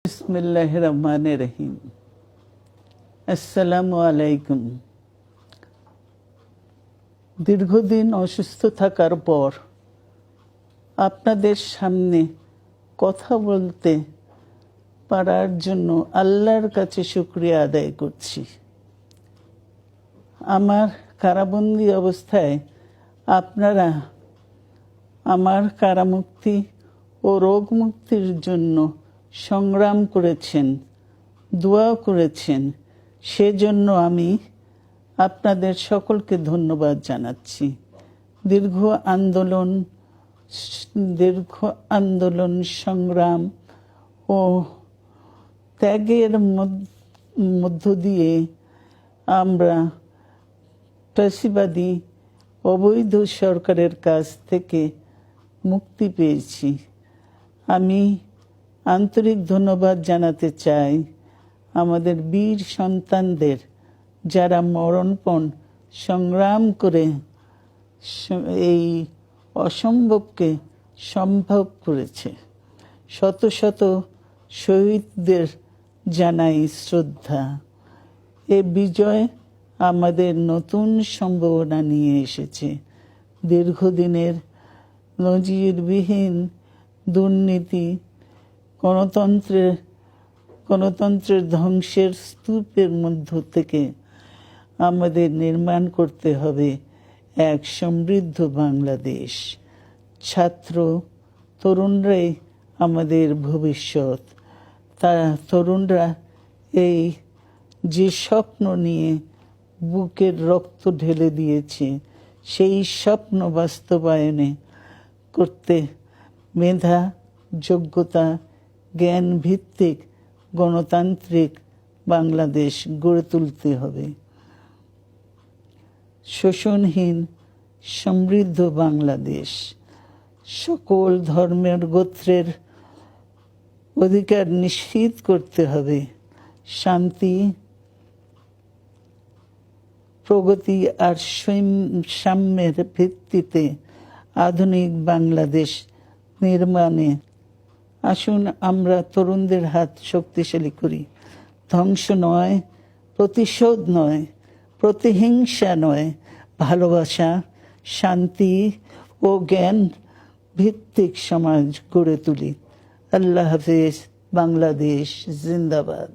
বিসমিল্লাহির রহমানির রহিম। আসসালামু আলাইকুম। দীর্ঘদিন অসুস্থ থাকার পর আপনাদের সামনে কথা বলতে পারার জন্য আল্লাহর কাছে শুকরিয়া আদায় করছি। আমার কারাবন্দী অবস্থায় আপনারা আমার কারামুক্তি ও রোগ মুক্তির জন্য সংগ্রাম করেছেন, দোয়া করেছেন। সেজন্য আমি আপনাদের সকলকে ধন্যবাদ জানাচ্ছি। দীর্ঘ আন্দোলন সংগ্রাম ও ত্যাগের মধ্য দিয়ে আমরা ফ্যাসিবাদী অবৈধ সরকারের কাছ থেকে মুক্তি পেয়েছি। আমি আন্তরিক ধন্যবাদ জানাতে চাই আমাদের বীর সন্তানদের, যারা মরণপণ সংগ্রাম করে এই অসম্ভবকে সম্ভব করেছে। শত শত শহীদদের জানাই শ্রদ্ধা। এ বিজয় আমাদের নতুন সম্ভাবনা নিয়ে এসেছে। দীর্ঘদিনের নজিরবিহীন দুর্নীতি, গণতন্ত্রের ধ্বংসের স্তূপের মধ্য থেকে আমাদের নির্মাণ করতে হবে এক সমৃদ্ধ বাংলাদেশ। ছাত্র তরুণরাই আমাদের ভবিষ্যৎ। তরুণরা এই যে স্বপ্ন নিয়ে বুকের রক্ত ঢেলে দিয়েছে, সেই স্বপ্ন বাস্তবায়নে করতে মেধা, যোগ্যতা, জ্ঞান ভিত্তিক গণতান্ত্রিক বাংলাদেশ গড়ে তুলতে হবে। শোষণহীন সমৃদ্ধ বাংলাদেশ। সকল ধর্মের গোত্রের অধিকার নিশ্চিত করতে হবে। শান্তি, প্রগতি আর সাম্যের ভিত্তিতে আধুনিক বাংলাদেশ নির্মাণে আসুন আমরা তরুণদের হাত শক্তিশালী করি। ধ্বংস নয়, প্রতিশোধ নয়, প্রতিহিংসা নয়, ভালোবাসা, শান্তি ও জ্ঞান ভিত্তিক সমাজ গড়ে তুলি। আল্লাহ হাফেজ। বাংলাদেশ জিন্দাবাদ।